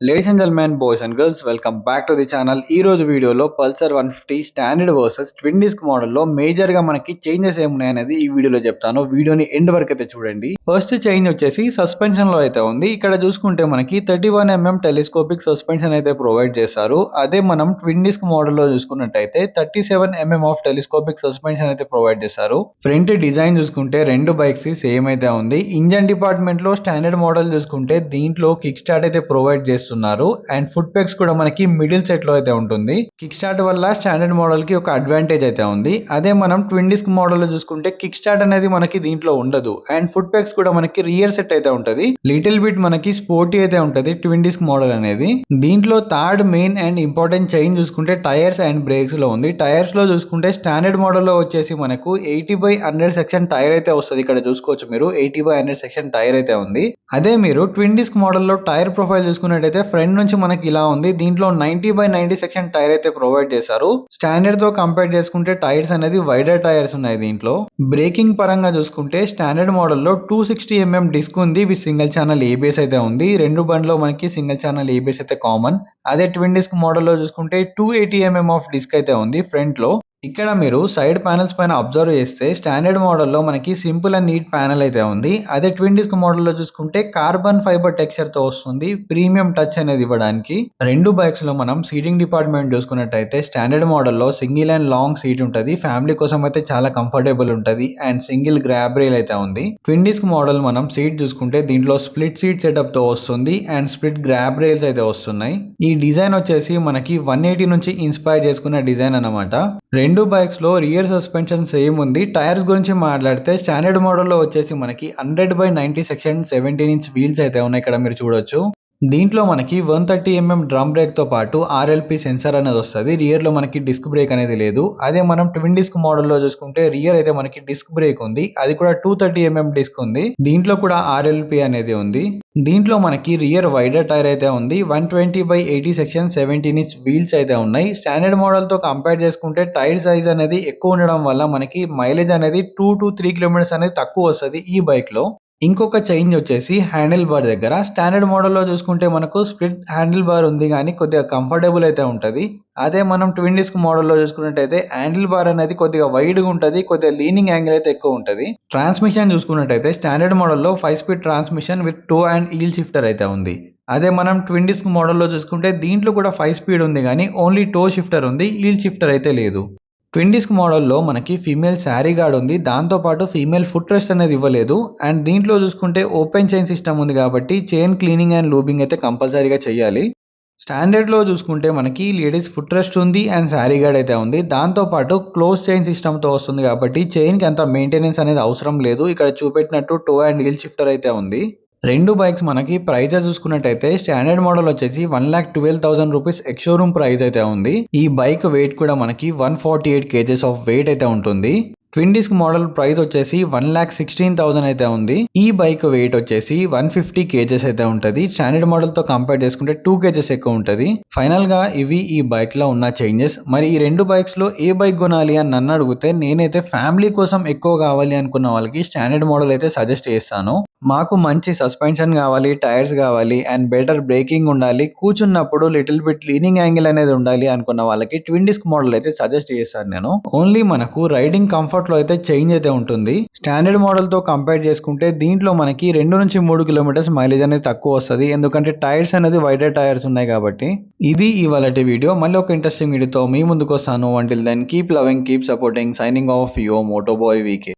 Ladies and gentlemen, boys and girls, welcome back to the channel. ఈ రోజు వీడియోలో Pulsar 150 standard versus twin disc మోడల్లో major గా మనకి చేంజెస్ ఏమున్నాయనేది ఈ వీడియోలో చెప్తాను. వీడియోని ఎండ్ వరకు అయితే చూడండి. ఫస్ట్ చేంజ్ వచ్చేసి సస్పెన్షన్ లో అయితే ఉంది. ఇక్కడ చూసుకుంటే మనకి 31mm టెలిస్కోపిక్ సస్పెన్షన్ అయితే ప్రొవైడ్ చేస్తారు. అదే మనం ట్విన్ డిస్క్ మోడల్లో చూసుకున్నట్టయితే 37mm ఆఫ్ టెలిస్కోపిక్ సస్పెన్షన్ అయితే ప్రొవైడ్ చేస్తారు. ఫ్రంట్ డిజైన్ చూసుకుంటే రెండు బైక్స్ సేమ్ అయితే ఉంది. ఇంజన్ డిపార్ట్మెంట్ లో స్టాండర్డ్ మోడల్ చూసుకుంటే దీంట్లో కిక్ స్టార్ట్ అయితే ప్రొవైడ్ చేస్తున్నారు. అండ్ ఫుట్ పెగ్స్ కూడా మనకి మిడిల్ సెట్ లో అయితే ఉంటుంది. కిక్ స్టార్ట్ వల్ల స్టాండర్డ్ మోడల్ కి ఒక అడ్వాంటేజ్ అయితే ఉంది. అదే మనం ట్విన్ డిస్క్ మోడల్ లో చూసుకుంటే కిక్ స్టార్ట్ అనేది మనకి దీంట్లో ఉండదు. అండ్ ఫుట్ పెగ్స్ కూడా మనకి రియర్ సెట్ అయితే ఉంటది. లిటిల్ బిట్ మనకి స్పోర్టీ అయితే ఉంటది ట్విన్ డిస్క్ మోడల్ అనేది. దీంట్లో third main and important change చూసుకుంటే టైర్స్ అండ్ బ్రేక్స్ లో ఉంది. టైర్స్ లో చూసుకుంటే స్టాండర్డ్ మోడల్ లో వచ్చేసి మనకు 80/100 సెక్షన్ టైర్ అయితే వస్తుంది. ఇక్కడ చూసుకోవచ్చు మీరు 80/100 సెక్షన్ టైర్ అయితే ఉంది. అదే మీరు ట్విన్ డిస్క్ మోడల్ లో టైర్ ప్రొఫైల్ చూసుకున్నట్టయితే ఫ్రంట్ నుంచి మనకి ఇలా ఉంది. దీంట్లో 90/90 సెక్షన్ టైర్ అయితే ప్రొవైడ్ చేశారు. స్టాండర్డ్ తో కంపేర్ చేసుకుంటే టైర్స్ అనేది వైడర్ టైర్స్ ఉన్నాయి దీంట్లో. బ్రేకింగ్ పరంగా చూసుకుంటే స్టాండర్డ్ మోడల్ లో 260mm డిస్క్ ఉంది. విత్ సింగిల్ ఛానల్ ఏబిఎస్ అయితే ఉంది. రెండు బండ్లో మనకి సింగిల్ ఛానల్ ఏబిఎస్ అయితే కామన్. అదే ట్విన్ డిస్క్ మోడల్ లో చూసుకుంటే 280mm ఆఫ్ డిస్క్ అయితే ఉంది ఫ్రంట్ లో. ఇక్కడ మీరు సైడ్ ప్యానెల్స్ పైన అబ్జర్వ్ చేస్తే స్టాండర్డ్ మోడల్లో మనకి సింపుల్ అండ్ నీట్ ప్యానెల్ అయితే ఉంది. అదే ట్విన్ డిస్క్ మోడల్లో చూసుకుంటే కార్బన్ ఫైబర్ టెక్స్చర్ తో వస్తుంది. ప్రీమియం టచ్ అనేది ఇవ్వడానికి. రెండు బైక్స్ లో మనం సీటింగ్ డిపార్ట్మెంట్ చూసుకున్నట్టయితే స్టాండర్డ్ మోడల్లో సింగిల్ అండ్ లాంగ్ సీట్ ఉంటుంది. ఫ్యామిలీ కోసం అయితే చాలా కంఫర్టబుల్ ఉంటుంది. అండ్ సింగిల్ గ్రాబ్ రైల్ అయితే ఉంది. ట్విన్ డిస్క్ మోడల్ మనం సీట్ చూసుకుంటే దీంట్లో స్ప్లిట్ సీట్ సెటప్ తో వస్తుంది. అండ్ స్ప్లిట్ గ్రాబ్ రైల్స్ అయితే వస్తున్నాయి. ఈ డిజైన్ వచ్చేసి మనకి 180 నుంచి ఇన్స్పైర్ చేసుకున్న డిజైన్ అన్నమాట. రెండు బైక్స్ లో రియర్ సస్పెన్షన్ సేమ్ ఉంది. టైర్స్ గురించి మాట్లాడితే స్టాండర్డ్ మోడల్ లో వచ్చేసి మనకి 100/90 సెక్షన్ 17 ఇంచ్ వీల్స్ అయితే ఉన్నాయి. ఇక్కడ మీరు చూడొచ్చు. దీంట్లో మనకి 130mm డ్రమ్ బ్రేక్ తో పాటు RLP సెన్సార్ అనేది వస్తుంది. రియర్ లో మనకి డిస్క్ బ్రేక్ అనేది లేదు. అదే మనం ట్విన్ డిస్క్ మోడల్ లో చూసుకుంటే రియర్ అయితే మనకి డిస్క్ బ్రేక్ ఉంది. అది కూడా 230mm డిస్క్ ఉంది. దీంట్లో కూడా RLP అనేది ఉంది. దీంట్లో మనకి రియర్ వైడర్ టైర్ అయితే ఉంది. 120/80 సెక్షన్ 17 ఇంచ్ వీల్స్ అయితే ఉన్నాయి. స్టాండర్డ్ మోడల్ తో కంపేర్ చేసుకుంటే టైర్ సైజ్ అనేది ఎక్కువ ఉండడం వల్ల మనకి మైలేజ్ అనేది 2 to 3 కిలోమీటర్స్ అనేది తక్కువ వస్తుంది ఈ బైక్ లో. ఇంకొక చేంజ్ వచ్చేసి హ్యాండిల్ బార్ దగ్గర. స్టాండర్డ్ మోడల్లో చూసుకుంటే మనకు స్ప్లిట్ హ్యాండిల్ బార్ ఉంది కానీ కొద్దిగా కంఫర్టబుల్ అయితే ఉంటుంది. అదే మనం ట్విన్ డిస్క్ మోడల్లో చూసుకున్నట్టయితే హ్యాండిల్ బార్ అనేది కొద్దిగా వైడ్ గా ఉంటుంది. కొద్దిగా లీనింగ్ యాంగిల్ అయితే ఎక్కువ ఉంటుంది. ట్రాన్స్మిషన్ చూసుకున్నట్టయితే స్టాండర్డ్ మోడల్లో 5 speed transmission with toe and heel shifter అయితే ఉంది. అదే మనం ట్విన్ డిస్క్ మోడల్లో చూసుకుంటే దీంట్లో కూడా 5 స్పీడ్ ఉంది కానీ ఓన్లీ టో షిఫ్టర్ ఉంది. ఈల్ షిఫ్టర్ అయితే లేదు. ట్విన్ డిస్క్ మోడల్లో మనకి ఫీమేల్ శారీ గార్డ్ ఉంది. దాంతో పాటు ఫీమేల్ ఫుట్ రెస్ట్ అనేది ఇవ్వలేదు. అండ్ దీంట్లో చూసుకుంటే ఓపెన్ చైన్ సిస్టమ్ ఉంది కాబట్టి చైన్ క్లీనింగ్ అండ్ లూబింగ్ అయితే కంపల్సరీగా చేయాలి. స్టాండర్డ్ లో చూసుకుంటే మనకి లేడీస్ ఫుట్ రెస్ట్ ఉంది అండ్ శారీ గార్డ్ అయితే ఉంది. దాంతో పాటు క్లోజ్ చైన్ సిస్టమ్ తో వస్తుంది కాబట్టి చైన్ కి అంత మెయింటెనెన్స్ అనేది అవసరం లేదు. ఇక్కడ చూపెట్టినట్టు టో అండ్ వీల్ షిఫ్టర్ అయితే ఉంది. రెండు బైక్స్ మనకి ప్రైజెస్ చూసుకున్నట్టయితే స్టాండర్డ్ మోడల్ వచ్చేసి 1,12,000 రూపీస్ ఎక్స్ షోరూమ్ ప్రైస్ అయితే ఉంది. ఈ బైక్ వెయిట్ కూడా మనకి 148 kgs ఆఫ్ వెయిట్ అయితే ఉంటుంది. ట్విన్ డిస్క్ మోడల్ ప్రైస్ వచ్చేసి 1,16,000 అయితే ఉంది. ఈ బైక్ వెయిట్ వచ్చేసి 150 kgs అయితే ఉంటది. స్టాండర్డ్ మోడల్ తో కంపేర్ చేసుకుంటే 2 kgs ఎక్కువ ఉంటది. ఫైనల్ గా ఇవి ఈ బైక్ లో ఉన్న చేంజెస్. మరి ఈ రెండు బైక్స్ లో ఏ బైక్ కొనాలి అని నన్ను అడిగితే నేనైతే ఫ్యామిలీ కోసం ఎక్కువ కావాలి అనుకున్న వాళ్ళకి స్టాండర్డ్ మోడల్ అయితే సజెస్ట్ చేస్తాను. మాకు మంచి సస్పెన్షన్ కావాలి, టైర్స్ కావాలి అండ్ బెటర్ బ్రేకింగ్ ఉండాలి, కూర్చున్నప్పుడు లిటిల్ బిట్ లీనింగ్ యాంగిల్ అనేది ఉండాలి అనుకున్న వాళ్ళకి ట్విన్ డిస్క్ మోడల్ అయితే సజెస్ట్ చేస్తాను నేను. ఓన్లీ మనకు రైడింగ్ కంఫర్ట్ లో అయితే చేంజ్ అయితే ఉంటుంది. స్టాండర్డ్ మోడల్ తో కంపేర్ చేసుకుంటే దీంట్లో మనకి 2 నుంచి 3 కిలోమీటర్స్ మైలేజ్ అనేది తక్కువ వస్తుంది. ఎందుకంటే టైర్స్ అనేది వైడర్ టైర్స్ ఉన్నాయి కాబట్టి. ఇది ఇవాళటి వీడియో. మళ్ళీ ఒక ఇంట్రెస్టింగ్ వీడియోతో మీ ముందుకు వస్తాను. Until then keep loving, keep supporting. Signing off your moto boy VK.